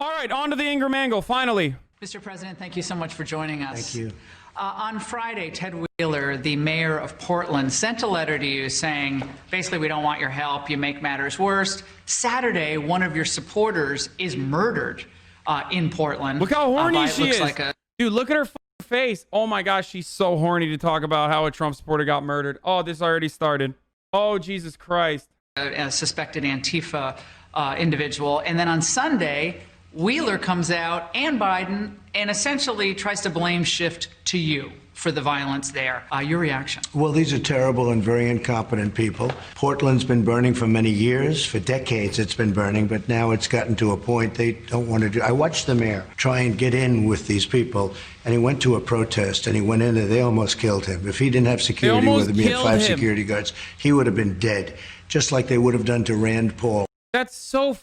All right, on to the Ingraham angle, finally. Mr. President, thank you so much for joining us. Thank you. On Friday, Ted Wheeler, the mayor of Portland, sent a letter to you saying, basically, we don't want your help. You make matters worse. Saturday, one of your supporters is murdered in Portland. Look how horny she is. Like Dude, look at her face. Oh my gosh, she's so horny to talk about how a Trump supporter got murdered. Oh, this already started. Oh, Jesus Christ. a suspected Antifa individual. And then on Sunday, Wheeler comes out and Biden and essentially tries to blame shift to you for the violence there. Your reaction? Well, these are terrible and very incompetent people. Portland's been burning for many years. For decades it's been burning, but now it's gotten to a point they don't want to do. I watched the mayor try and get in with these people, and he went to a protest, and he went in there. They almost killed him. If he didn't have security with him, he had 5 security guards, he would have been dead, just like they would have done to Rand Paul. That's so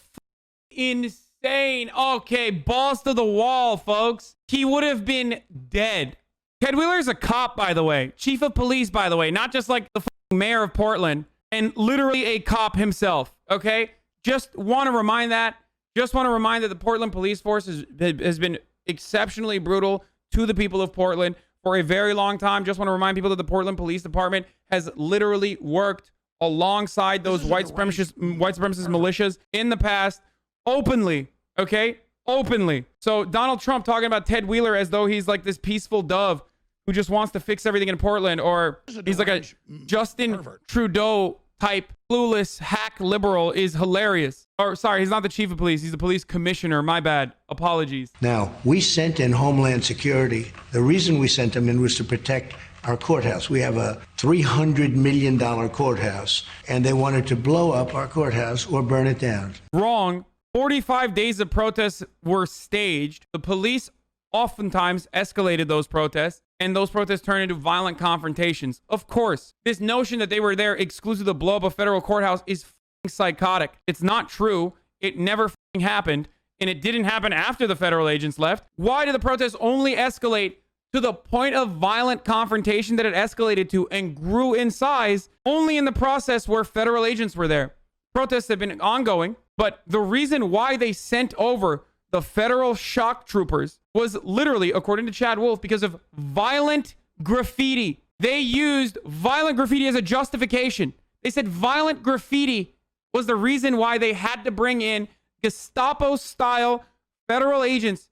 insane. Okay, balls to the wall, folks. He would have been dead. Ted Wheeler's a cop, by the way. Chief of police, by the way. Not just like the mayor of Portland. And literally a cop himself, okay? Just want to remind that. Just want to remind that the Portland police force has been exceptionally brutal to the people of Portland for a very long time. Just want to remind people that the Portland Police Department has literally worked alongside those white supremacist militias in the past openly, okay? Openly. So Donald Trump talking about Ted Wheeler as though he's like this peaceful dove who just wants to fix everything in Portland, or he's like a Justin Trudeau type clueless hack liberal is hilarious. Or sorry, he's not the chief of police. He's the police commissioner. My bad. Apologies. Now, we sent in Homeland Security. The reason we sent them in was to protect our courthouse. We have a $300 million courthouse, and they wanted to blow up our courthouse or burn it down. Wrong. 45 days of protests were staged. The police oftentimes escalated those protests, and those protests turned into violent confrontations. Of course, this notion that they were there exclusively to blow up a federal courthouse is psychotic. It's not true. It never happened, and it didn't happen after the federal agents left. Why did the protests only escalate to the point of violent confrontation that it escalated to and grew in size only in the process where federal agents were there? Protests have been ongoing, but the reason why they sent over the federal shock troopers was literally, according to Chad Wolf, because of violent graffiti. They used violent graffiti as a justification. They said violent graffiti was the reason why they had to bring in Gestapo-style federal agents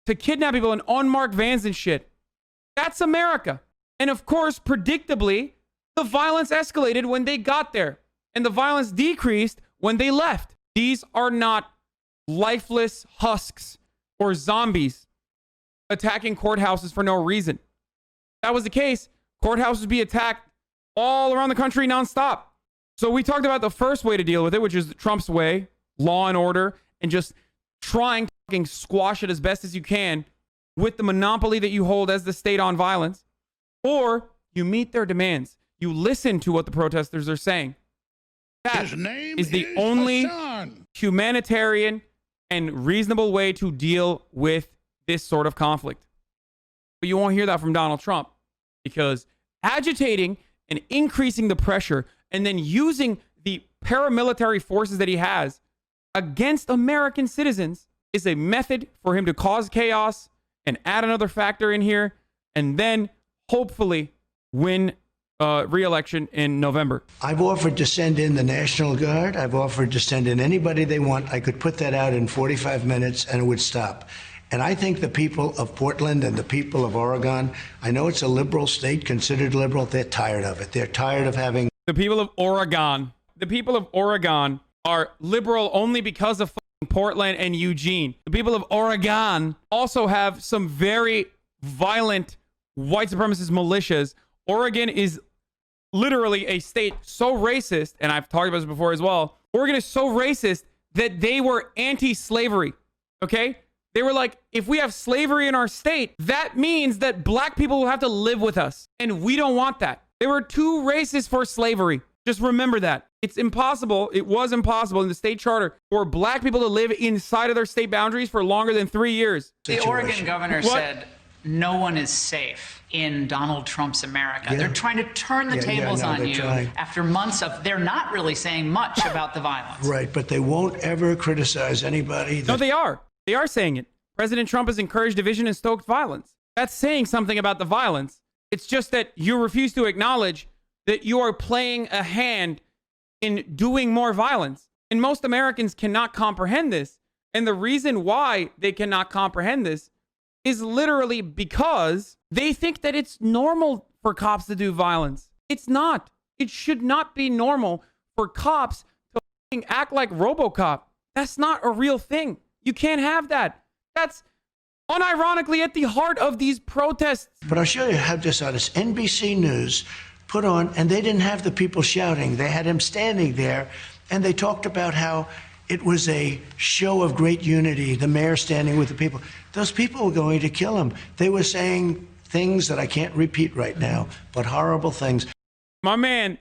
to kidnap people in unmarked vans and shit. That's America. And of course, predictably, the violence escalated when they got there, and the violence decreased when they left. These are not lifeless husks or zombies attacking courthouses for no reason. If that was the case, courthouses would be attacked all around the country nonstop. So we talked about the first way to deal with it, which is Trump's way, law and order, and just trying to fucking squash it as best as you can with the monopoly that you hold as the state on violence. Or you meet their demands. You listen to what the protesters are saying. That is the only humanitarian and reasonable way to deal with this sort of conflict. But you won't hear that from Donald Trump, because agitating and increasing the pressure and then using the paramilitary forces that he has against American citizens is a method for him to cause chaos and add another factor in here and then hopefully win re-election in November. I've offered to send in the National Guard. I've offered to send in anybody they want. I could put that out in 45 minutes and it would stop. And I think the people of Portland and the people of Oregon, I know it's a liberal state, considered liberal, they're tired of it. They're tired of having... The people of Oregon are liberal only because of Portland and Eugene. The people of Oregon also have some very violent white supremacist militias. Oregon is literally a state so racist, and I've talked about this before as well. Oregon is so racist that they were anti-slavery, okay? They were like, if we have slavery in our state, that means that black people will have to live with us, and we don't want that. They were too racist for slavery. Just remember that. It's impossible. It was impossible in the state charter for black people to live inside of their state boundaries for longer than 3 years. The Oregon governor said no one is safe in Donald Trump's America. Yeah. They're trying to turn the tables on you after months of, they're not really saying much about the violence. Right, but they won't ever criticize anybody. No, they are. They are saying it. President Trump has encouraged division and stoked violence. That's saying something about the violence. It's just that you refuse to acknowledge that you are playing a hand in doing more violence. And most Americans cannot comprehend this. And the reason why they cannot comprehend this is literally because they think that it's normal for cops to do violence. It's not. It should not be normal for cops to fucking act like RoboCop. That's not a real thing. You can't have that. That's unironically at the heart of these protests. But I'll show you how dishonest. NBC News put on, and they didn't have the people shouting. They had him standing there, and they talked about how it was a show of great unity, the mayor standing with the people. Those people were going to kill him. They were saying things that I can't repeat right now, but horrible things. My man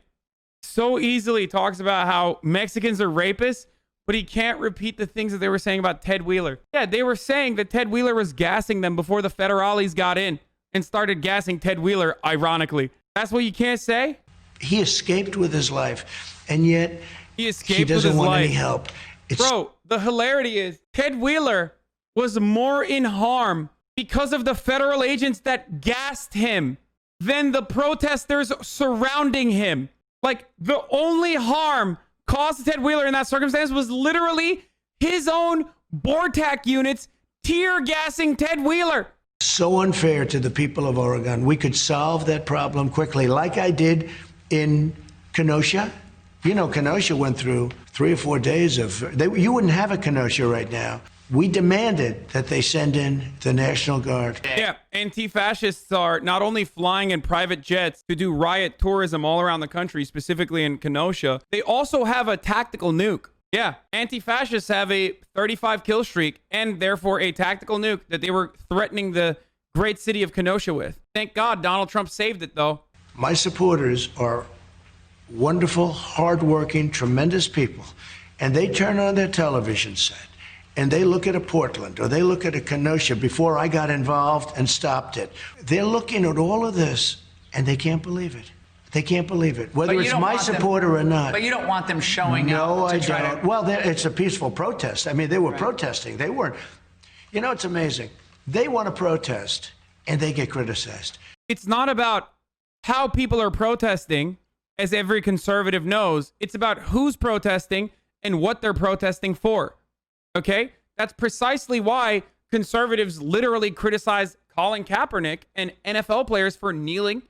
so easily talks about how Mexicans are rapists, but he can't repeat the things that they were saying about Ted Wheeler. Yeah, they were saying that Ted Wheeler was gassing them before the federales got in and started gassing Ted Wheeler, ironically. That's what you can't say? He escaped with his life, and yet he he doesn't want any help. Bro, the hilarity is Ted Wheeler was more in harm because of the federal agents that gassed him than the protesters surrounding him. Like, the only harm caused to Ted Wheeler in that circumstance was literally his own BORTAC units tear gassing Ted Wheeler. So unfair to the people of Oregon. We could solve that problem quickly, like I did in Kenosha. You know, Kenosha went through 3 or 4 days of... you wouldn't have a Kenosha right now. We demanded that they send in the National Guard. Yeah, anti-fascists are not only flying in private jets to do riot tourism all around the country, specifically in Kenosha, they also have a tactical nuke. Yeah, anti-fascists have a 35 kill streak and therefore a tactical nuke that they were threatening the great city of Kenosha with. Thank God Donald Trump saved it, though. My supporters are wonderful, hardworking, tremendous people. And they turn on their television set and they look at a Portland or they look at a Kenosha before I got involved and stopped it. They're looking at all of this and they can't believe it. They can't believe it, whether it's my supporter or not. But you don't want them showing up. No, I don't. Well, it's a peaceful protest. I mean, they were protesting. They weren't. You know, it's amazing. They want to protest and they get criticized. It's not about how people are protesting, as every conservative knows. It's about who's protesting and what they're protesting for. Okay? That's precisely why conservatives literally criticize Colin Kaepernick and NFL players for kneeling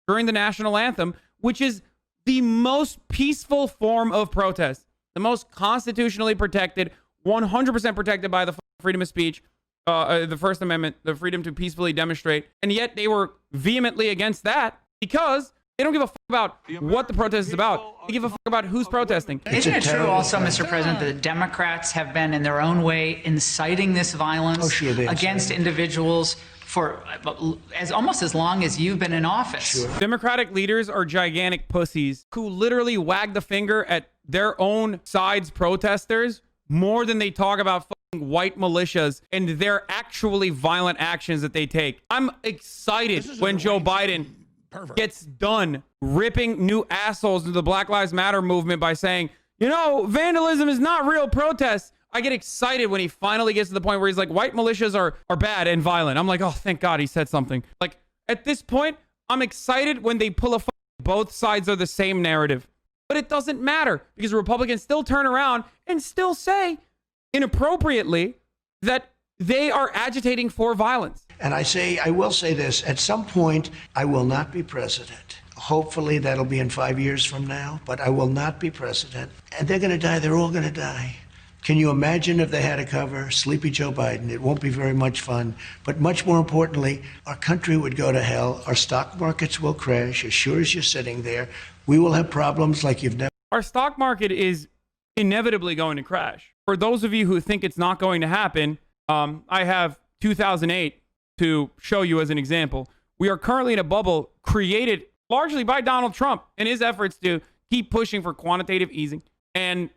during the national anthem, which is the most peaceful form of protest, the most constitutionally protected, 100% protected by the freedom of speech, the First Amendment, the freedom to peacefully demonstrate. And yet they were vehemently against that because they don't give a fuck about what the protest is about. They give a fuck about who's protesting. Isn't it true also, Mr. President, that the Democrats have been in their own way inciting this violence against individuals for almost as long as you've been in office? Sure. Democratic leaders are gigantic pussies who literally wag the finger at their own side's protesters more than they talk about fucking white militias and their actually violent actions that they take. I'm excited when Joe Biden gets done ripping new assholes into the Black Lives Matter movement by saying, you know, vandalism is not real protest. I get excited when he finally gets to the point where he's like, white militias are bad and violent. I'm like, oh, thank God he said something. Like, at this point, I'm excited when they pull both sides of the same narrative. But it doesn't matter because Republicans still turn around and still say inappropriately that they are agitating for violence. And I will say this, at some point, I will not be president. Hopefully that'll be in 5 years from now, but I will not be president. And they're going to die. They're all going to die. Can you imagine if they had to cover Sleepy Joe Biden? It won't be very much fun. But much more importantly, our country would go to hell. Our stock markets will crash. As sure as you're sitting there, we will have problems like you've never. Our stock market is inevitably going to crash. For those of you who think it's not going to happen, I have 2008 to show you as an example. We are currently in a bubble created largely by Donald Trump and his efforts to keep pushing for quantitative easing and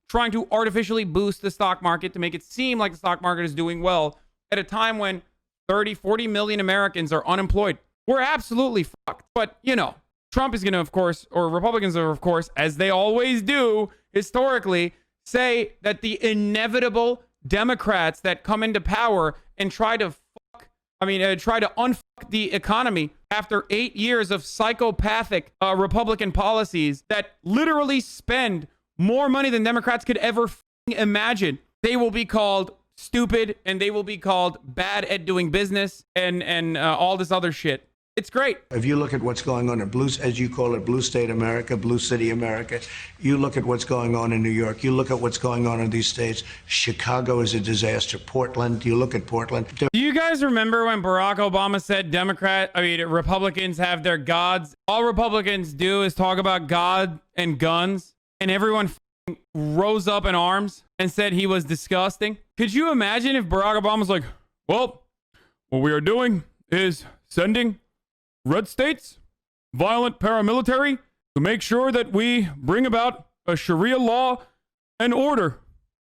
trying to artificially boost the stock market to make it seem like the stock market is doing well at a time when 30, 40 million Americans are unemployed. We're absolutely fucked. But, you know, Trump is going to, of course, or Republicans are, of course, as they always do historically, say that the inevitable Democrats that come into power and try to unfuck the economy after 8 years of psychopathic Republican policies that literally spend more money than Democrats could ever imagine. They will be called stupid, and they will be called bad at doing business, and all this other shit. It's great. If you look at what's going on in blue, as you call it, blue state America, blue city America, you look at what's going on in New York, you look at what's going on in these states. Chicago is a disaster. Portland, you look at Portland. Do you guys remember when Barack Obama said Republicans have their gods? All Republicans do is talk about God and guns, and everyone rose up in arms and said he was disgusting. Could you imagine if Barack Obama was like, well, what we are doing is sending red states, violent paramilitary, to make sure that we bring about a Sharia law and order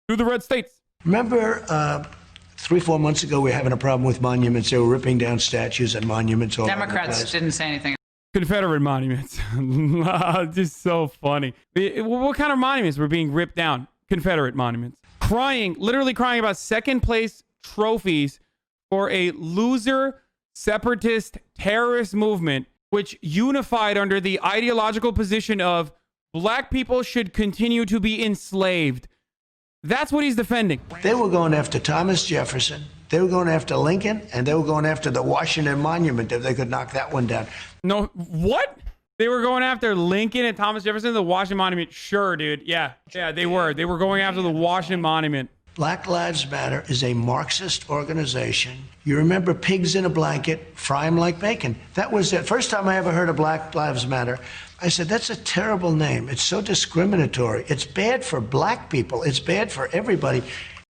to the red states. Remember 3-4 months ago, we were having a problem with monuments. They were ripping down statues and monuments all over the Democrats place. didn't say anything. Confederate monuments. Just so funny. What kind of monuments were being ripped down? Confederate monuments. Literally crying about second place trophies for a loser separatist terrorist movement, which unified under the ideological position of black people should continue to be enslaved. That's what he's defending. They were going after Thomas Jefferson. They were going after Lincoln, and they were going after the Washington Monument if they could knock that one down. No, what? They were going after Lincoln and Thomas Jefferson, the Washington Monument. Sure, dude. Yeah, they were. They were going after the Washington Monument. Black Lives Matter is a Marxist organization. You remember pigs in a blanket, fry them like bacon. That was the first time I ever heard of Black Lives Matter. I said, that's a terrible name. It's so discriminatory. It's bad for black people. It's bad for everybody.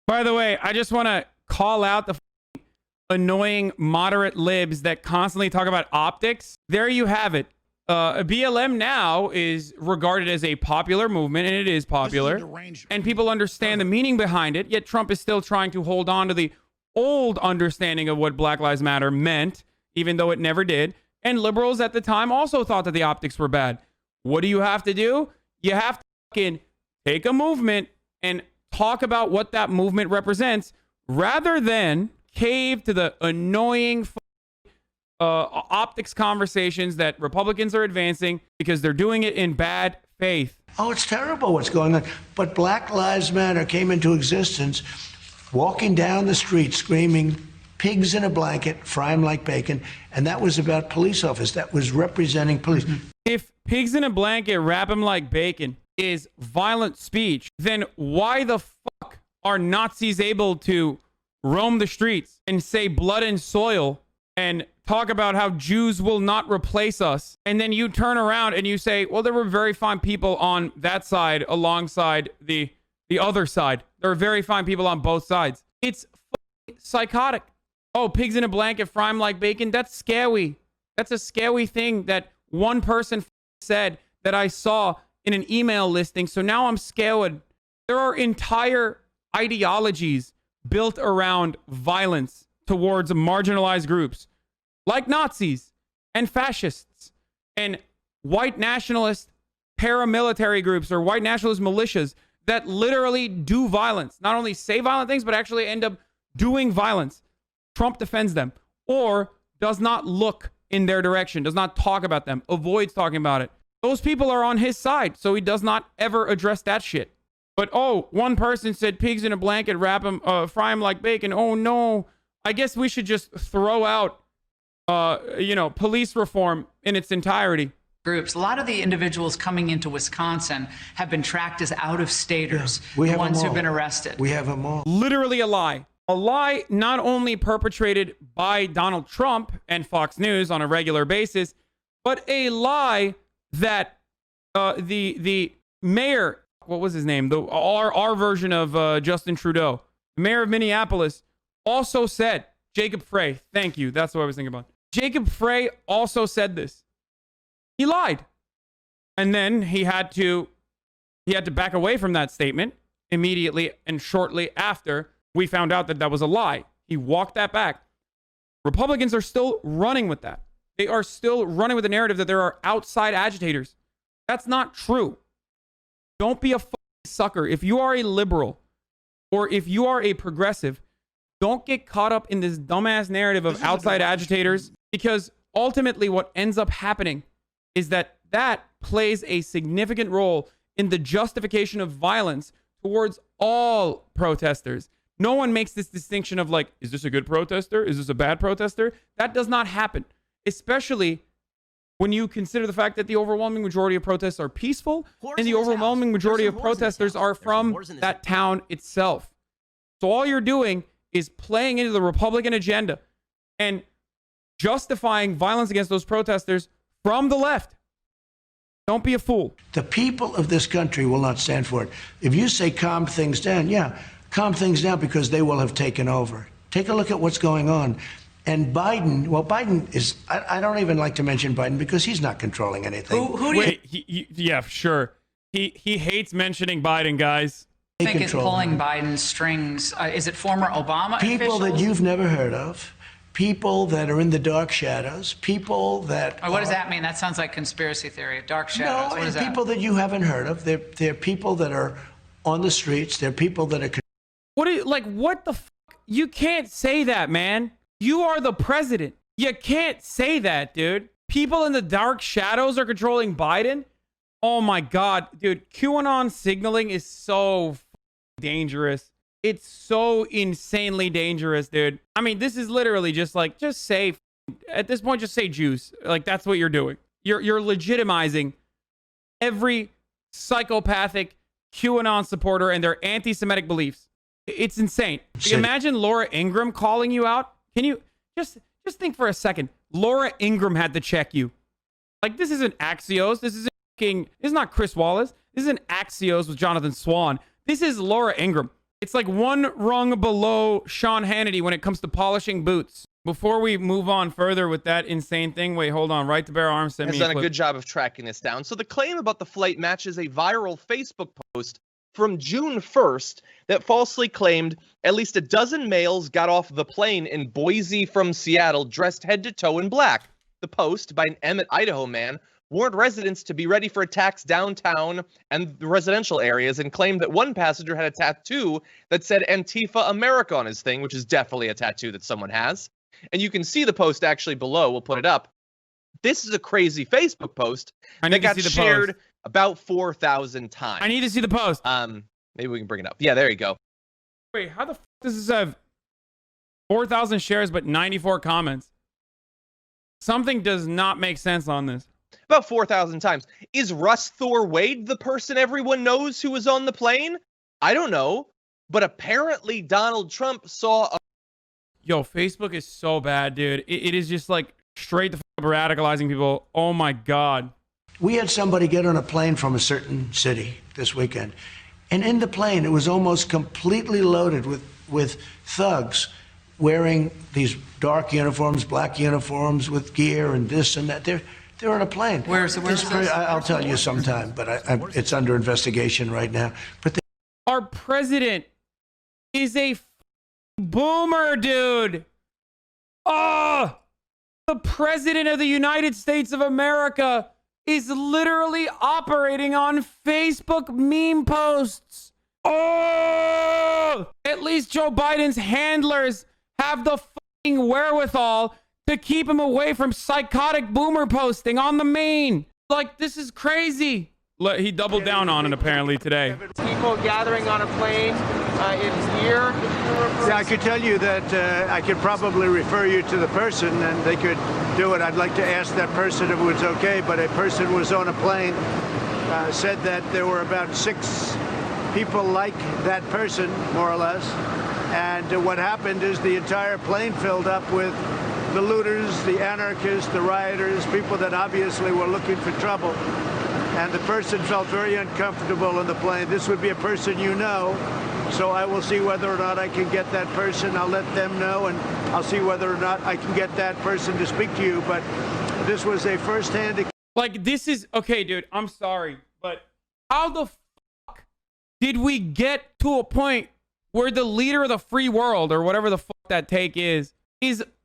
By the way, I just want to call out the annoying moderate libs that constantly talk about optics. There you have it. BLM now is regarded as a popular movement, and it is popular, and people understand the meaning behind it, yet Trump is still trying to hold on to the old understanding of what Black Lives Matter meant, even though it never did. And liberals at the time also thought that the optics were bad. What do you have to do? You have to fucking take a movement and talk about what that movement represents, rather than cave to the annoying optics conversations that Republicans are advancing because they're doing it in bad faith. Oh, it's terrible what's going on. But Black Lives Matter came into existence walking down the street screaming, pigs in a blanket, fry them like bacon. And that was about police officers. That was representing police. If pigs in a blanket, wrap them like bacon is violent speech, then why the fuck are Nazis able to roam the streets and say blood and soil and talk about how Jews will not replace us? And then you turn around and you say, well, there were very fine people on that side alongside the other side. There are very fine people on both sides. It's psychotic. Oh, pigs in a blanket, fry them like bacon. That's scary. That's a scary thing that one person said that I saw in an email listing. So now I'm scared. There are entire ideologies built around violence towards marginalized groups like Nazis and fascists and white nationalist paramilitary groups or white nationalist militias that literally do violence, not only say violent things, but actually end up doing violence. Trump defends them or does not look in their direction, does not talk about them, avoids talking about it. Those people are on his side, so he does not ever address that shit. But, oh, one person said pigs in a blanket, wrap them, fry them like bacon. Oh, no. I guess we should just throw out, police reform in its entirety. Groups. A lot of the individuals coming into Wisconsin have been tracked as out-of-staters, the ones who've been arrested. We have them all. Literally a lie. A lie not only perpetrated by Donald Trump and Fox News on a regular basis, but a lie that the mayor, what was his name? Our version of Justin Trudeau, the mayor of Minneapolis, also said. Jacob Frey. Thank you. That's what I was thinking about. Jacob Frey also said this. He lied. And then he had to back away from that statement immediately and shortly after we found out that that was a lie. He walked that back. Republicans are still running with that. They are still running with the narrative that there are outside agitators. That's not true. Don't be a fucking sucker. If you are a liberal, or if you are a progressive, don't get caught up in this dumbass narrative of outside agitators, because ultimately what ends up happening is that plays a significant role in the justification of violence towards all protesters. No one makes this distinction of like, is this a good protester? Is this a bad protester? That does not happen, especially when you consider the fact that the overwhelming majority of protests are peaceful and the overwhelming majority of protesters are from that town itself. So all you're doing is playing into the Republican agenda and justifying violence against those protesters from the left. Don't be a fool. The people of this country will not stand for it. If you say calm things down, yeah, calm things down, because they will have taken over. Take a look at what's going on. And Biden, well, Biden is, I don't even like to mention Biden because he's not controlling anything. Wait, yeah, sure. He hates mentioning Biden, guys. I think it's pulling Biden's strings. Is it former Obama people officials? That you've never heard of, people that are in the dark shadows, people that what does that mean? That sounds like conspiracy theory. Dark shadows. No, what is that? people that you haven't heard of. They're people that are on the streets. They're people that are... What the fuck? You can't say that, man. You are the president. You can't say that, dude. People in the dark shadows are controlling Biden? Oh my God, dude. QAnon signaling is so dangerous. It's so insanely dangerous, dude. I mean, this is literally just say, at this point, just say Jews. Like, that's what you're doing. You're legitimizing every psychopathic QAnon supporter and their anti-Semitic beliefs. It's insane. Imagine Laura Ingraham calling you out. Can you just think for a second? Laura Ingraham had to check you. Like, this isn't Axios. This is not Chris Wallace. This isn't Axios with Jonathan Swan. This is Laura Ingraham. It's like one rung below Sean Hannity when it comes to polishing boots. Before we move on further with that insane thing, wait, hold on. Right to Bear Arms sent me a clip. Has done a good job of tracking this down. So the claim about the flight matches a viral Facebook post from June 1st that falsely claimed at least a dozen males got off the plane in Boise from Seattle dressed head to toe in black. The post, by an Emmett, Idaho man, warned residents to be ready for attacks downtown and the residential areas, and claimed that one passenger had a tattoo that said Antifa America on his thing, which is definitely a tattoo that someone has. And you can see the post actually below. We'll put it up. This is a crazy Facebook post that got shared about 4,000 times. I need to see the post. Maybe we can bring it up. Yeah, there you go. Wait, how the fuck does this have 4,000 shares but 94 comments? Something does not make sense on this. About 4,000 times. Is Russ Thor Wade the person everyone knows who was on the plane? I don't know. But apparently Donald Trump saw a... Yo, Facebook is so bad, dude. It is just like straight to radicalizing people. Oh my God. We had somebody get on a plane from a certain city this weekend. And in the plane, it was almost completely loaded with thugs wearing these dark uniforms, black uniforms with gear and this and that. They're on a plane. Where's I'll tell you sometime, but it's under investigation right now. But our president is a boomer, dude. Oh, the president of the United States of America is literally operating on Facebook meme posts. Oh, at least Joe Biden's handlers have the fucking wherewithal to keep him away from psychotic boomer posting on the main. Like, this is crazy. He doubled down on it apparently today. People gathering on a plane in here. Yeah, I could tell you that I could probably refer you to the person and they could do it. I'd like to ask that person if it was okay, but a person was on a plane, said that there were about 6 people like that person, more or less. And what happened is the entire plane filled up with the looters, the anarchists, the rioters, people that obviously were looking for trouble. And the person felt very uncomfortable on the plane. This would be a person you know, so I will see whether or not I can get that person. I'll let them know, and I'll see whether or not I can get that person to speak to you. But this was a first-hand... Like, this is... Okay, dude, I'm sorry, but how the fuck did we get to a point where the leader of the free world, or whatever the fuck that take is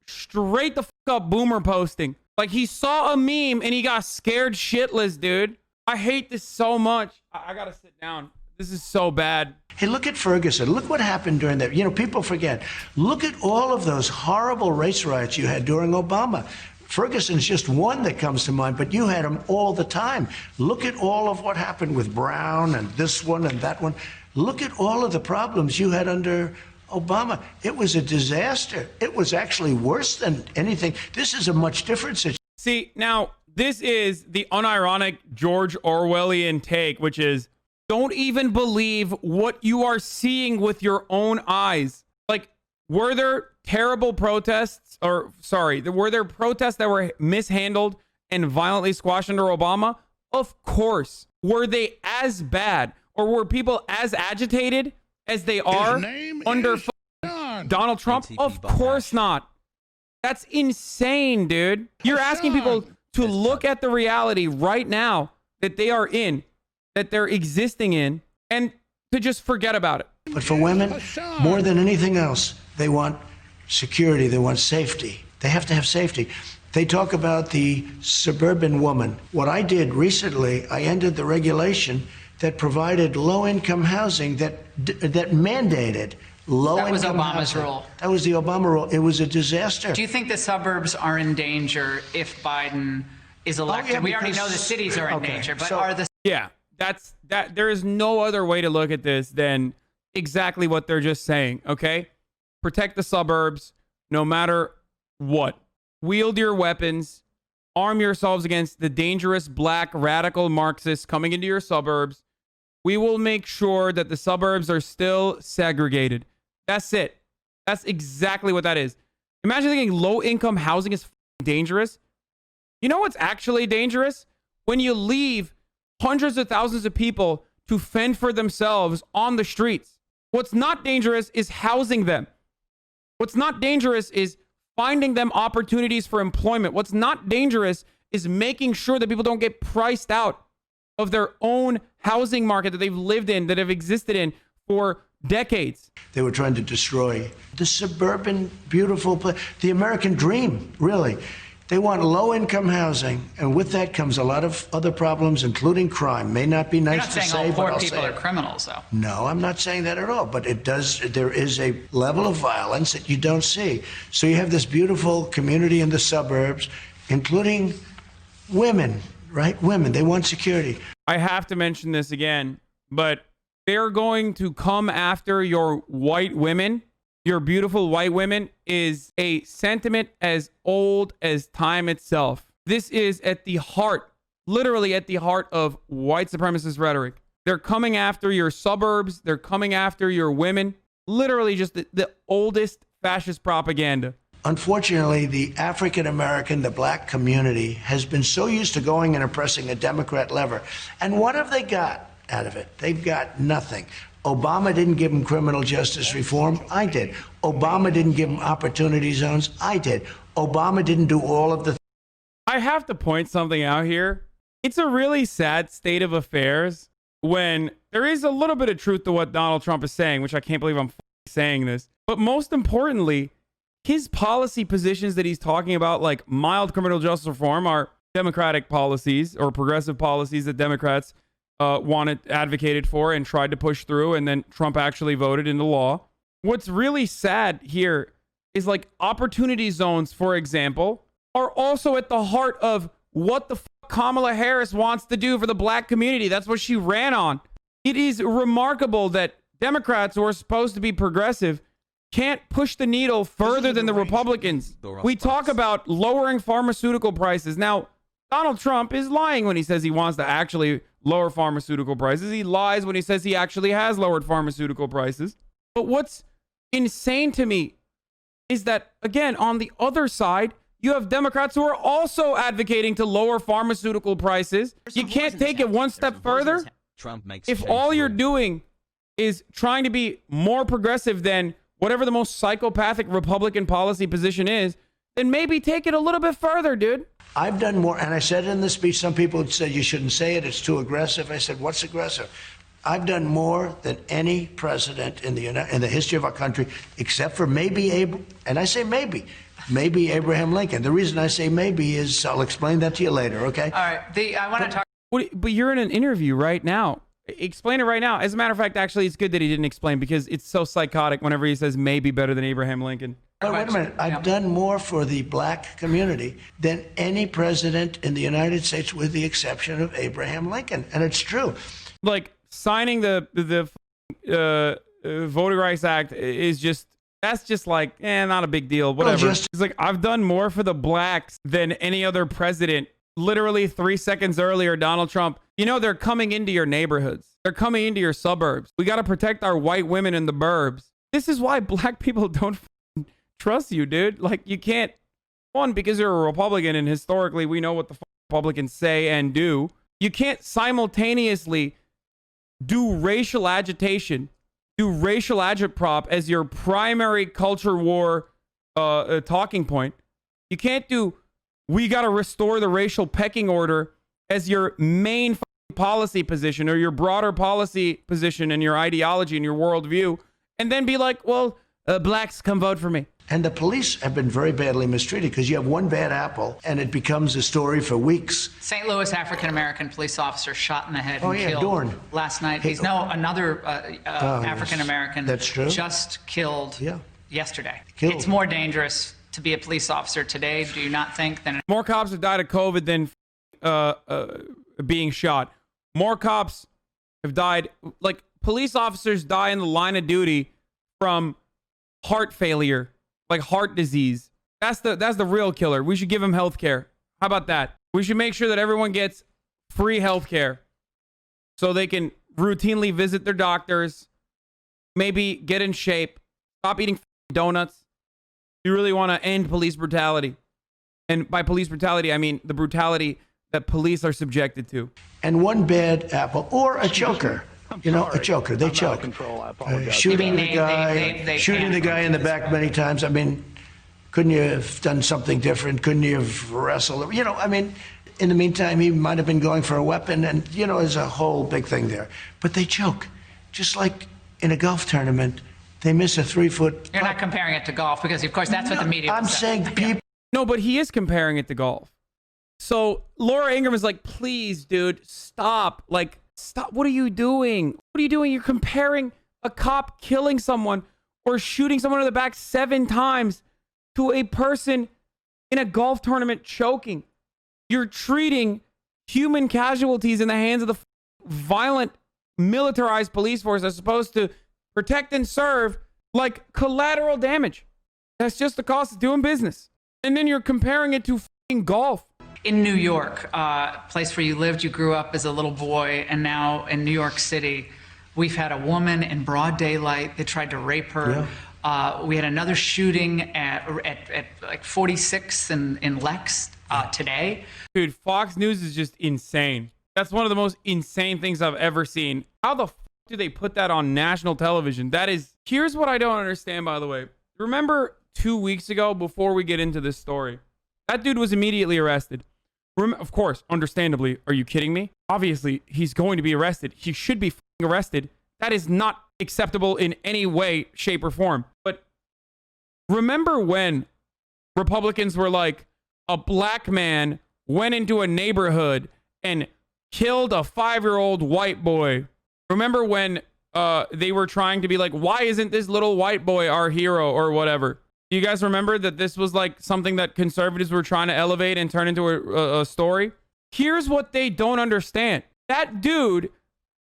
straight the fuck up boomer posting? Like, he saw a meme and he got scared shitless, dude. I hate this so much. I gotta sit down. This is so bad. Hey, look at Ferguson. Look what happened during that. You know, people forget. Look at all of those horrible race riots you had during Obama. Ferguson's just one that comes to mind, but you had them all the time. Look at all of what happened with Brown and this one and that one. Look at all of the problems you had under Obama. It was a disaster. It was actually worse than anything. This is a much different situation. See, now, this is the unironic George Orwellian take, which is, don't even believe what you are seeing with your own eyes. Like, were there terrible protests, or sorry, were there protests that were mishandled and violently squashed under Obama? Of course. Were they as bad, or were people as agitated as they are under Donald Trump? Of course not. That's insane, dude. You're asking people to look at the reality right now that they are in, that they're existing in, and to just forget about it. But for women, more than anything else, they want security. They want safety. They have to have safety. They talk about the suburban woman. What I did recently, I ended the regulation that provided low-income housing that mandated low-income That was Obama's housing. rule. That was the Obama rule. It was a disaster. Do you think the suburbs are in danger if Biden is elected? yeah, We already because- know the cities are in okay, danger, but so- are the Yeah, that. There is no other way to look at this than exactly what they're just saying, okay? Protect the suburbs no matter what. Wield your weapons. Arm yourselves against the dangerous black radical Marxists coming into your suburbs. We will make sure that the suburbs are still segregated. That's it. That's exactly what that is. Imagine thinking low-income housing is dangerous. You know what's actually dangerous? When you leave hundreds of thousands of people to fend for themselves on the streets. What's not dangerous is housing them. What's not dangerous is finding them opportunities for employment. What's not dangerous is making sure that people don't get priced out of their own housing market that they've lived in, that have existed in for decades. They were trying to destroy the suburban, beautiful place, the American dream, really. They want low-income housing, and with that comes a lot of other problems, including crime. May not be You're nice not to saying say, all but poor I'll people say are it. criminals, though. No, I'm not saying that at all, but it does. There is a level of violence that you don't see. So you have this beautiful community in the suburbs, including women, right? Women, they want security. I have to mention this again, but they're going to come after your white women. Your beautiful white women is a sentiment as old as time itself. This is at the heart, literally at the heart of white supremacist rhetoric. They're coming after your suburbs. They're coming after your women. Literally just the oldest fascist propaganda. Unfortunately, the African American, the black community has been so used to going and oppressing a Democrat lever. And what have they got out of it? They've got nothing. Obama didn't give them criminal justice reform. I did. Obama didn't give them opportunity zones. I did. Obama didn't do all of the. I have to point something out here. It's a really sad state of affairs when there is a little bit of truth to what Donald Trump is saying, which I can't believe I'm saying this. But most importantly, his policy positions that he's talking about, like mild criminal justice reform, are Democratic policies or progressive policies that Democrats advocated for and tried to push through, and then Trump actually voted into law. What's really sad here is like opportunity zones, for example, are also at the heart of what the Kamala Harris wants to do for the black community. That's what she ran on. It is remarkable that Democrats who are supposed to be progressive can't push the needle further than the Republicans. We talk about lowering pharmaceutical prices. Now, Donald Trump is lying when he says he wants to actually lower pharmaceutical prices. He lies when he says he actually has lowered pharmaceutical prices. But what's insane to me is that, again, on the other side, you have Democrats who are also advocating to lower pharmaceutical prices. You can't take it one step further. If all you're doing is trying to be more progressive than whatever the most psychopathic Republican policy position is, then maybe take it a little bit further, dude. I've done more, and I said in the speech, some people said you shouldn't say it, it's too aggressive. I said, what's aggressive? I've done more than any president in the history of our country, except for maybe and I say maybe Abraham Lincoln. The reason I say maybe is I'll explain that to you later, okay? All right. I want to talk. But you're in an interview right now. Explain it right now. As a matter of fact, actually, it's good that he didn't explain because it's so psychotic whenever he says maybe better than Abraham Lincoln. Wait a minute. I've done more for the black community than any president in the United States, with the exception of Abraham Lincoln. And it's true. Like, signing the Voting Rights Act is just, that's just like, not a big deal, whatever. It's like, I've done more for the blacks than any other president. Literally 3 seconds earlier, Donald Trump, you know, they're coming into your neighborhoods. They're coming into your suburbs. We got to protect our white women in the burbs. This is why black people don't trust you, dude. Like, you can't, one, because you're a Republican, and historically we know what the Republicans say and do. You can't simultaneously do racial agitation, do racial agitprop as your primary culture war talking point. You can't do, we got to restore the racial pecking order as your main policy position, or your broader policy position and your ideology and your worldview, and then be like, well, blacks, come vote for me. And the police have been very badly mistreated, because you have one bad apple and it becomes a story for weeks. St. Louis African-American police officer shot in the head and killed Dorn. last night. He's another African-American That's true. just killed yesterday. Killed. It's more dangerous to be a police officer today, do you not think, than More cops have died of COVID than being shot. More cops have died, like, police officers die in the line of duty from heart failure, like heart disease. That's the real killer. We should give them health care. How about that? We should make sure that everyone gets free health care so they can routinely visit their doctors, maybe get in shape, stop eating donuts. You really want to end police brutality. And by police brutality, I mean the brutality that police are subjected to. And one bad apple, or a choker. You know, a choker. They choke. Shooting the guy, shooting the guy in the back many times. I mean, couldn't you have done something different? Couldn't you have wrestled? You know, I mean, in the meantime, he might have been going for a weapon, and, you know, there's a whole big thing there. But they choke. Just like in a golf tournament, they miss a 3-foot. You're not comparing it to golf, because, of course, that's what the media I'm says. saying people. No, but he is comparing it to golf. So Laura Ingraham is like, please, dude, stop. Like, stop. What are you doing? What are you doing? You're comparing a cop killing someone or shooting someone in the back 7 times to a person in a golf tournament choking. You're treating human casualties in the hands of the violent, militarized police force as supposed to protect and serve like collateral damage. That's just the cost of doing business. And then you're comparing it to f***ing golf. In New York, place where you lived, you grew up as a little boy, and now in New York City, we've had a woman in broad daylight. They tried to rape her. Yeah. We had another shooting at like 46th in Lex today. Dude, Fox News is just insane. That's one of the most insane things I've ever seen. How the f*** do they put that on national television? That is, here's what I don't understand, by the way. Remember 2 weeks ago, before we get into this story, that dude was immediately arrested. Of course, understandably. Are you kidding me? Obviously, he's going to be arrested. He should be f***ing arrested. That is not acceptable in any way, shape, or form. But remember when Republicans were like, a black man went into a neighborhood and killed a 5-year-old white boy? Remember when they were trying to be like, why isn't this little white boy our hero or whatever? Do you guys remember that this was like something that conservatives were trying to elevate and turn into a story? Here's what they don't understand. That dude,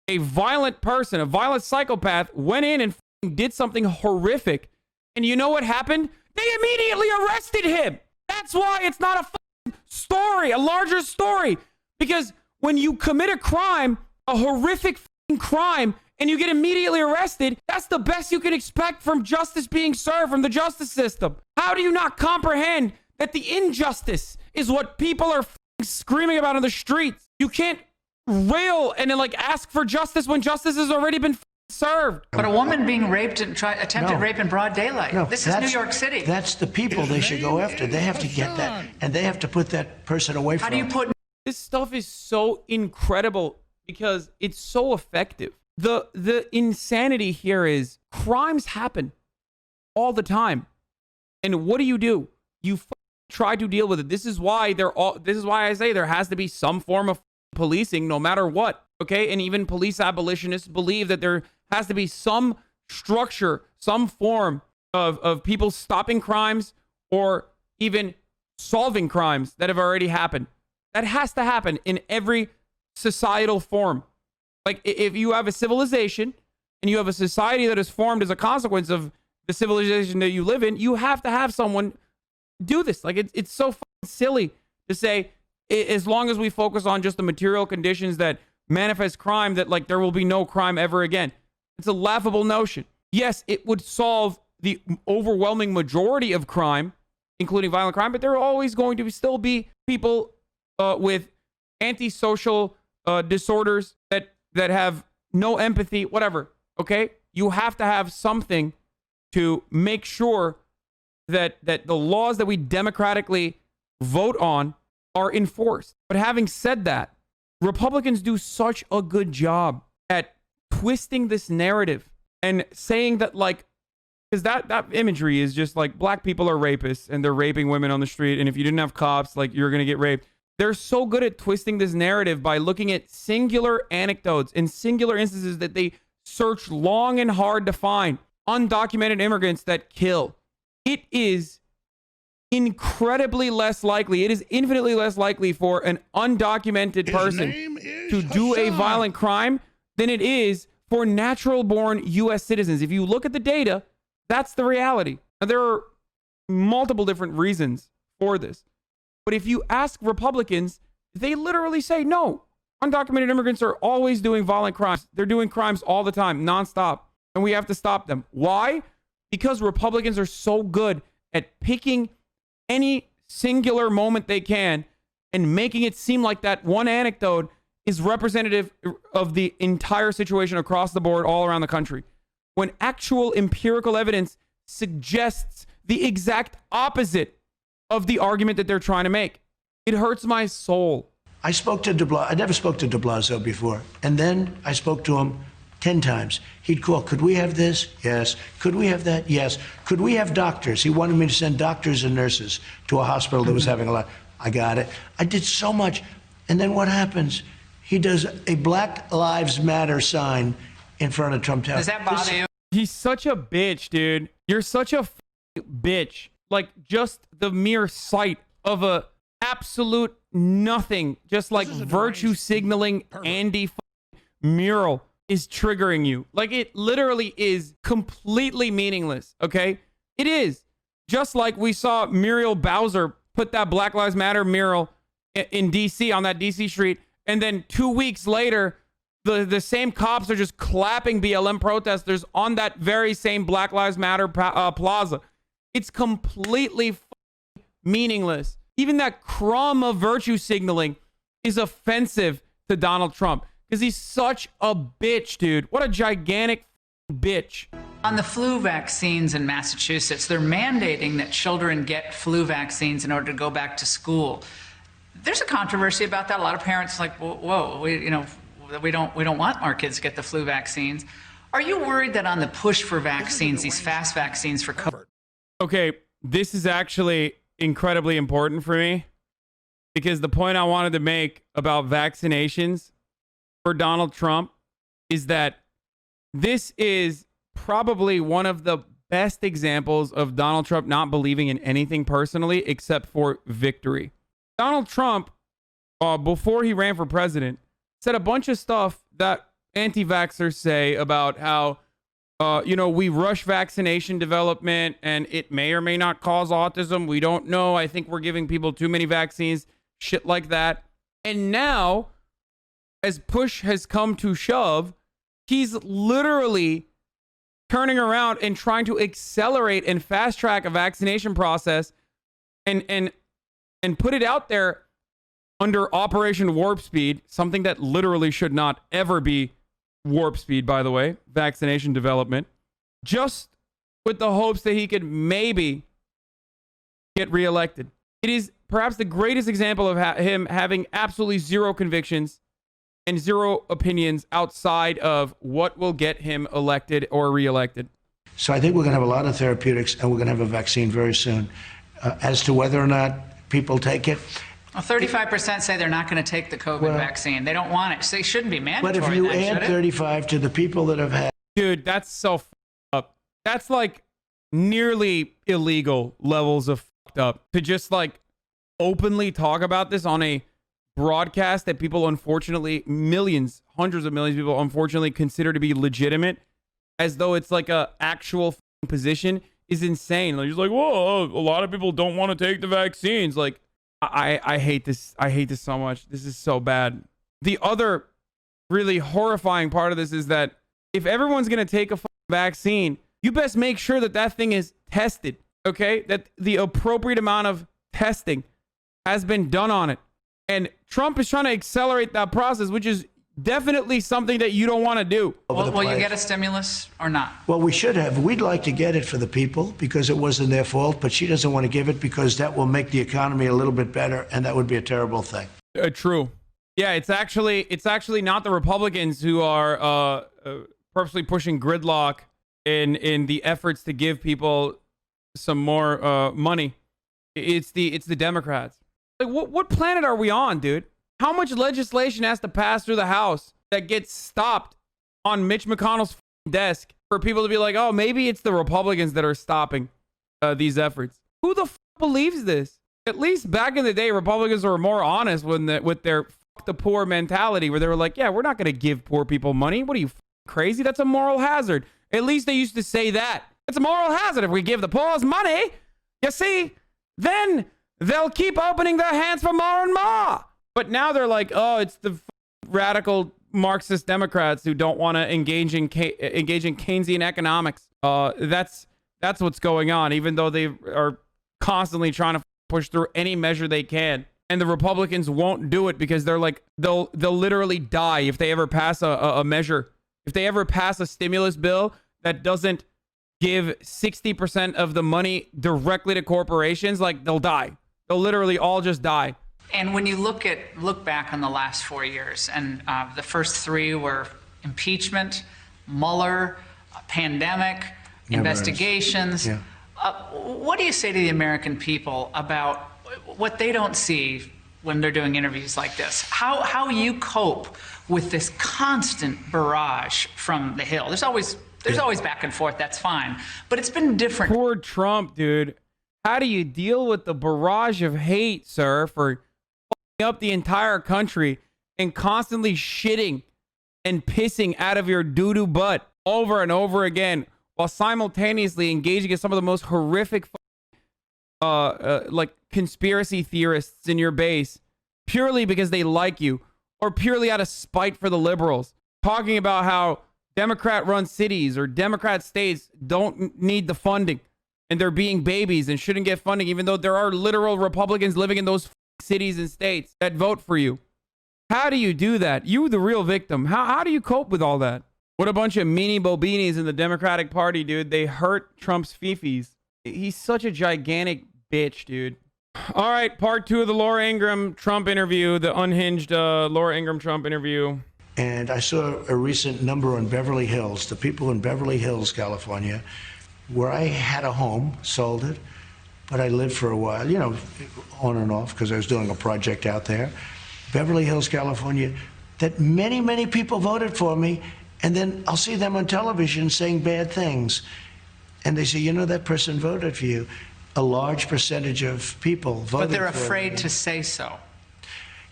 a violent person, a violent psychopath, went in and did something horrific. And you know what happened? They immediately arrested him. That's why it's not a story, a larger story. Because when you commit a crime, a horrific crime, and you get immediately arrested, that's the best you can expect from justice being served from the justice system. How do you not comprehend that the injustice is what people are screaming about on the streets? You can't rail and then like ask for justice when justice has already been served. But a woman being raped and attempted rape in broad daylight. No, this is New York City. That's the people they should go after. They have to get that, and they have to put that person away from. How do you put? This stuff is so incredible because it's so effective. The insanity here is crimes happen all the time. And what do? You try to deal with it. This is why I say there has to be some form of policing no matter what. okay? And even police abolitionists believe that there has to be some structure, some form of people stopping crimes or even solving crimes that have already happened. That has to happen in every societal form. Like if you have a civilization and you have a society that is formed as a consequence of the civilization that you live in, you have to have someone do this. Like it's so fucking silly to say, as long as we focus on just the material conditions that manifest crime, that like there will be no crime ever again. It's a laughable notion. Yes, it would solve the overwhelming majority of crime, including violent crime, but there are always going to still be people with antisocial disorders that have no empathy, whatever. Okay, you have to have something to make sure that the laws that we democratically vote on are enforced. But having said that, Republicans do such a good job at twisting this narrative and saying that, like, because that imagery is just like black people are rapists and they're raping women on the street, and if you didn't have cops, like, you're gonna get raped. They're so good at twisting this narrative by looking at singular anecdotes and singular instances that they search long and hard to find. Undocumented immigrants that kill. It is incredibly less likely, it is infinitely less likely for an undocumented person to do a violent crime than it is for natural-born U.S. citizens. If you look at the data, that's the reality. Now, there are multiple different reasons for this. But if you ask Republicans, they literally say, no, undocumented immigrants are always doing violent crimes. They're doing crimes all the time, nonstop. And we have to stop them. Why? Because Republicans are so good at picking any singular moment they can and making it seem like that one anecdote is representative of the entire situation across the board all around the country, when actual empirical evidence suggests the exact opposite of the argument that they're trying to make. It hurts my soul. I spoke to de Blasio. I never spoke to de Blasio before. And then I spoke to him 10 times. He'd call, could we have this? Yes. Could we have that? Yes. Could we have doctors? He wanted me to send doctors and nurses to a hospital that was having a lot. I got it. I did so much. And then what happens? He does a Black Lives Matter sign in front of Trump Tower. Does that bother you? He's such a bitch, dude. You're such a bitch. Like, just the mere sight of a absolute nothing, just like virtue signaling Andy mural is triggering you. Like, it literally is completely meaningless, okay? It is. Just like we saw Muriel Bowser put that Black Lives Matter mural in D.C. on that D.C. street, and then 2 weeks later, the same cops are just clapping BLM protesters on that very same Black Lives Matter plaza. It's completely meaningless. Even that crumb of virtue signaling is offensive to Donald Trump because he's such a bitch, dude. What a gigantic bitch. On the flu vaccines in Massachusetts, they're mandating that children get flu vaccines in order to go back to school. There's a controversy about that. A lot of parents are like, whoa, we don't want our kids to get the flu vaccines. Are you worried that on the push for vaccines, these fast vaccines for COVID? Okay, this is actually incredibly important for me because the point I wanted to make about vaccinations for Donald Trump is that this is probably one of the best examples of Donald Trump not believing in anything personally except for victory. Donald Trump, before he ran for president, said a bunch of stuff that anti-vaxxers say about how we rush vaccination development and it may or may not cause autism. We don't know. I think we're giving people too many vaccines, shit like that. And now, as push has come to shove, he's literally turning around and trying to accelerate and fast track a vaccination process and put it out there under Operation Warp Speed, something that literally should not ever be warp speed, by the way, vaccination development, just with the hopes that he could maybe get reelected. It is perhaps the greatest example of him having absolutely zero convictions and zero opinions outside of what will get him elected or reelected. So I think we're going to have a lot of therapeutics and we're going to have a vaccine very soon. As to whether or not people take it, Well, 35% say they're not going to take the COVID vaccine. They don't want it. So it shouldn't be But mandatory. if you then, add 35 to the people that have had, Dude, that's so up. That's like nearly illegal levels of fucked up to just like openly talk about this on a broadcast that people unfortunately, millions, hundreds of millions of people unfortunately consider to be legitimate, as though it's like a actual position, is insane. Like, he's like, whoa, a lot of people don't want to take the vaccines. Like, I hate this. I hate this so much. This is so bad. The other really horrifying part of this is that if everyone's going to take a vaccine, you best make sure that that thing is tested, okay? That the appropriate amount of testing has been done on it. And Trump is trying to accelerate that process, which is definitely something that you don't want to do. Will you get a stimulus or not? well, we should have. We'd like to get it for the people because it wasn't their fault, but she doesn't want to give it because that will make the economy a little bit better, and that would be a terrible thing. True. Yeah, it's actually not the Republicans who are purposely pushing gridlock in the efforts to give people some more money. It's the Democrats. Like, what planet are we on, dude? How much legislation has to pass through the House that gets stopped on Mitch McConnell's desk for people to be like, oh, maybe it's the Republicans that are stopping these efforts? Who the believes this? At least back in the day, Republicans were more honest with their fuck the poor mentality, where they were like, yeah, we're not going to give poor people money. What are you, crazy? That's a moral hazard. At least they used to say that. It's a moral hazard if we give the poor money. You see, then they'll keep opening their hands for more and more. But now they're like, oh, it's the radical Marxist Democrats who don't want to engage in Keynesian economics. That's what's going on, even though they are constantly trying to push through any measure they can. And the Republicans won't do it because they're like, they'll literally die if they ever pass a measure. If they ever pass a stimulus bill that doesn't give 60% of the money directly to corporations, like, they'll die. They'll literally all just die. And when you look back on the last 4 years, and the first three were impeachment, Mueller, pandemic, investigations. Yeah. What do you say to the American people about what they don't see when they're doing interviews like this? How you cope with this constant barrage from the Hill? There's always back and forth. That's fine, but it's been different. Poor Trump, dude. How do you deal with the barrage of hate, sir, for up the entire country and constantly shitting and pissing out of your doo-doo butt over and over again, while simultaneously engaging in some of the most horrific like conspiracy theorists in your base purely because they like you or purely out of spite for the liberals, talking about how Democrat-run cities or Democrat states don't need the funding and they're being babies and shouldn't get funding, even though there are literal Republicans living in those cities and states that vote for you. How do you do that? You, the real victim. How do you cope with all that? What a bunch of meanie bobinis in the Democratic Party, dude. They hurt Trump's fifis. He's such a gigantic bitch, dude. All right, part 2 of the Laura Ingraham Trump interview, the unhinged Laura Ingraham Trump interview. And I saw a recent number on Beverly Hills, the people in Beverly Hills, California, where I had a home, sold it, but I lived for a while, you know, on and off, because I was doing a project out there. Beverly Hills, California, that many, many people voted for me, and then I'll see them on television saying bad things. And they say, you know, that person voted for you. A large percentage of people voted for me. But they're afraid to say so.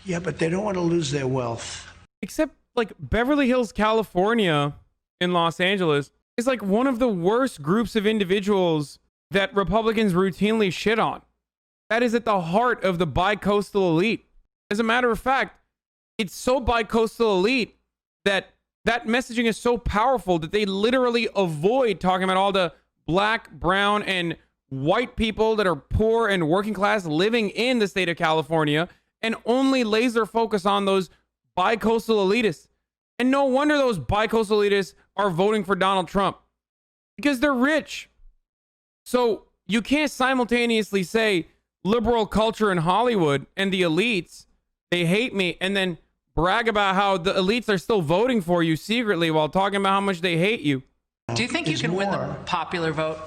Yeah, but they don't want to lose their wealth. Except, like, Beverly Hills, California in Los Angeles is like one of the worst groups of individuals that Republicans routinely shit on. That is at the heart of the bi-coastal elite. As a matter of fact, it's so bi-coastal elite that messaging is so powerful that they literally avoid talking about all the black, brown, and white people that are poor and working class living in the state of California and only laser focus on those bi-coastal elitists. And no wonder those bi-coastal elitists are voting for Donald Trump, because they're rich. So you can't simultaneously say liberal culture in Hollywood and the elites, they hate me, and then brag about how the elites are still voting for you secretly while talking about how much they hate you. Do you think you can win the popular vote?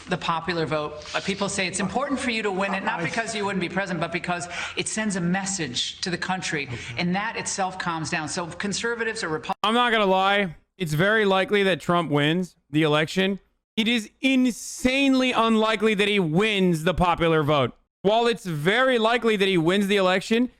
the popular vote. People say it's important for you to win it, not because you wouldn't be president, but because it sends a message to the country, and that itself calms down. So conservatives or Republicans. I'm not going to lie. It's very likely that Trump wins the election. It is insanely unlikely that he wins the popular vote. While it's very likely that he wins the election,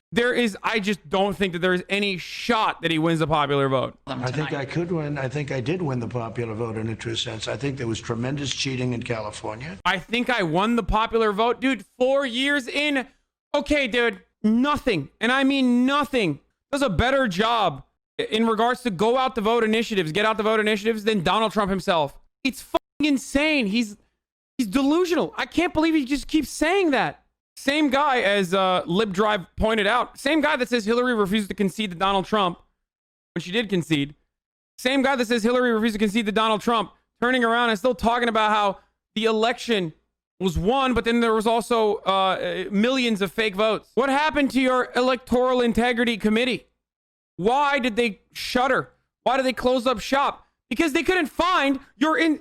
I just don't think that there is any shot that he wins the popular vote. I think I could win. I think I did win the popular vote in a true sense. I think there was tremendous cheating in California. I think I won the popular vote. Dude, 4 years in. Okay, dude, nothing. And I mean nothing. Does a better job in regards to get out the vote initiatives than Donald Trump himself. It's fucking insane. He's delusional. I can't believe he just keeps saying that. Same guy, as LibDrive pointed out, same guy that says Hillary refused to concede to Donald Trump when she did concede. Same guy that says Hillary refused to concede to Donald Trump, turning around and still talking about how the election was won, but then there was also millions of fake votes. What happened to your Electoral Integrity Committee? Why did they shutter? Why did they close up shop? Because they couldn't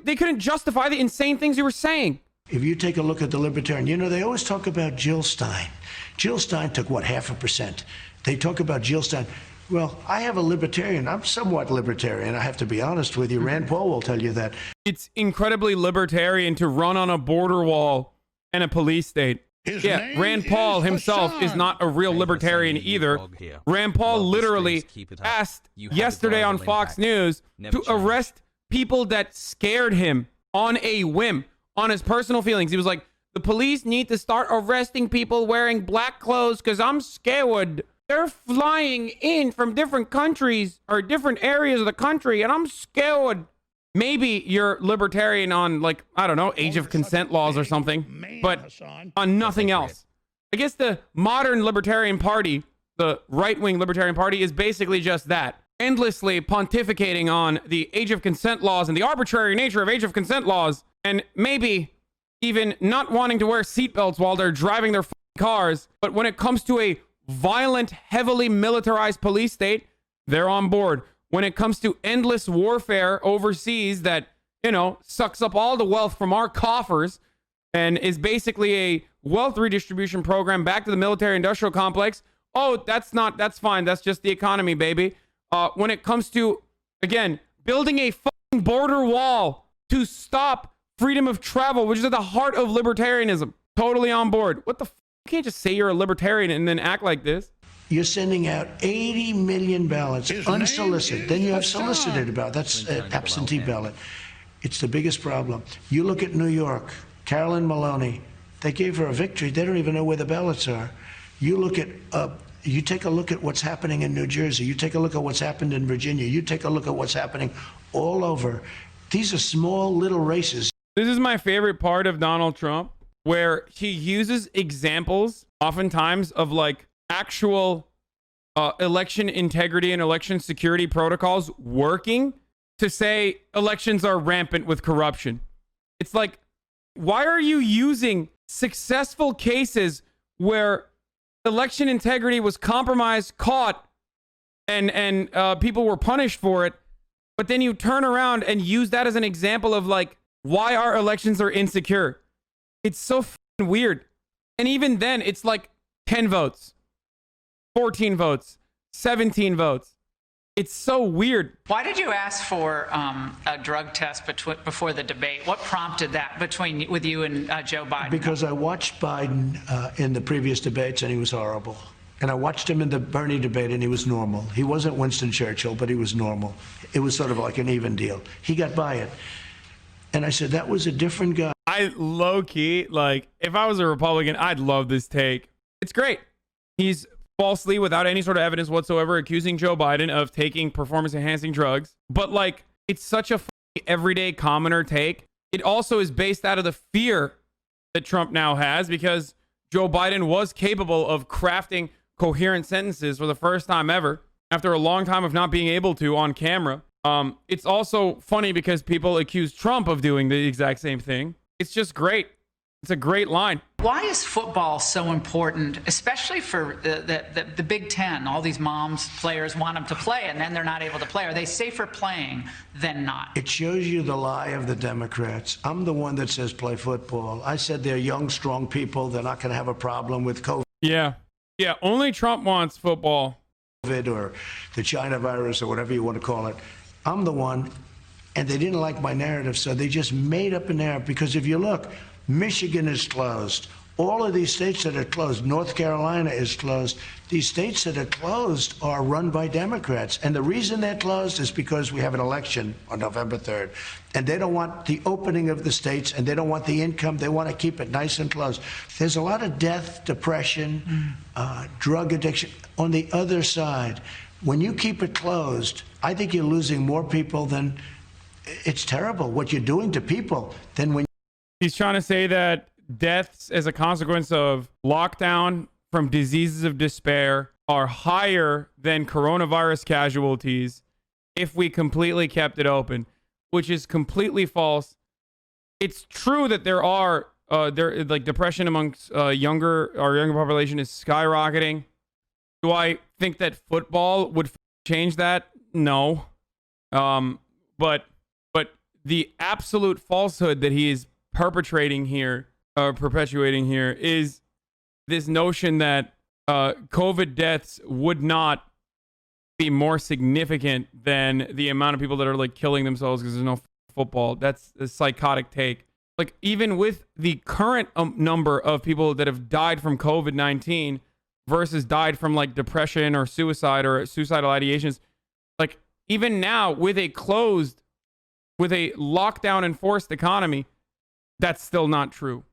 they couldn't justify the insane things you were saying. If you take a look at the Libertarian, they always talk about Jill Stein. Jill Stein took, what, 0.5%? They talk about Jill Stein. Well, I have a Libertarian. I'm somewhat Libertarian. I have to be honest with you. Rand Paul will tell you that. It's incredibly Libertarian to run on a border wall and a police state. Rand Paul himself is not a real Libertarian either. Rand Paul literally asked yesterday on Fox News to arrest people that scared him on a whim. On his personal feelings. He was like, the police need to start arresting people wearing black clothes because I'm scared. They're flying in from different countries or different areas of the country and I'm scared. Maybe you're libertarian on, like, I don't know, age of consent laws or something, but on nothing else. I guess the modern Libertarian Party, the right-wing Libertarian Party, is basically just that. Endlessly pontificating on the age of consent laws and the arbitrary nature of age of consent laws. And maybe even not wanting to wear seatbelts while they're driving their cars. But when it comes to a violent, heavily militarized police state, they're on board. When it comes to endless warfare overseas that, sucks up all the wealth from our coffers and is basically a wealth redistribution program back to the military-industrial complex. Oh, that's fine. That's just the economy, baby. When it comes to, again, building a fucking border wall to stop freedom of travel, which is at the heart of libertarianism. Totally on board. What the f? You can't just say you're a libertarian and then act like this. You're sending out 80 million ballots unsolicited. Then you have solicited ballot. That's an absentee ballot. It's the biggest problem. You look at New York, Carolyn Maloney, they gave her a victory. They don't even know where the ballots are. You look at, you take a look at what's happening in New Jersey. You take a look at what's happened in Virginia. You take a look at what's happening all over. These are small little races. This is my favorite part of Donald Trump, where he uses examples oftentimes of like actual election integrity and election security protocols working to say elections are rampant with corruption. It's like, why are you using successful cases where election integrity was compromised, caught, and people were punished for it, but then you turn around and use that as an example of like why our elections are insecure? It's so fucking weird. And even then, it's like 10 votes, 14 votes, 17 votes. It's so weird. Why did you ask for a drug test before the debate? What prompted that with you and Joe Biden? Because I watched Biden in the previous debates, and he was horrible. And I watched him in the Bernie debate, and he was normal. He wasn't Winston Churchill, but he was normal. It was sort of like an even deal. He got by it. And I said, that was a different guy. I low-key, like, if I was a Republican, I'd love this take. It's great. He's falsely, without any sort of evidence whatsoever, accusing Joe Biden of taking performance-enhancing drugs. But, like, it's such a everyday commoner take. It also is based out of the fear that Trump now has, because Joe Biden was capable of crafting coherent sentences for the first time ever after a long time of not being able to on camera. It's also funny because people accuse Trump of doing the exact same thing. It's just great. It's a great line. Why is football so important, especially for the Big Ten? All these moms, players want them to play, and then they're not able to play. Are they safer playing than not? It shows you the lie of the Democrats. I'm the one that says play football. I said they're young, strong people. They're not going to have a problem with COVID. Yeah. Yeah. Only Trump wants football. Or the China virus or whatever you want to call it. I'm the one, and they didn't like my narrative, so they just made up a narrative. Because if you look, Michigan is closed. All of these states that are closed, North Carolina is closed. These states that are closed are run by Democrats. And the reason they're closed is because we have an election on November 3rd. And they don't want the opening of the states, and they don't want the income. They want to keep it nice and closed. There's a lot of death, depression, drug addiction. On the other side, when you keep it closed, I think you're losing more people than, it's terrible what you're doing to people than when. He's trying to say that deaths as a consequence of lockdown from diseases of despair are higher than coronavirus casualties if we completely kept it open, which is completely false. It's true that there are like depression amongst our younger population is skyrocketing. Do I think that football would change that? No. But the absolute falsehood that he is perpetuating here is this notion that COVID deaths would not be more significant than the amount of people that are like killing themselves because there's no football. That's a psychotic take. Like even with the current number of people that have died from COVID-19 versus died from like depression or suicide or suicidal ideations, like even now with a lockdown enforced economy, that's still not true.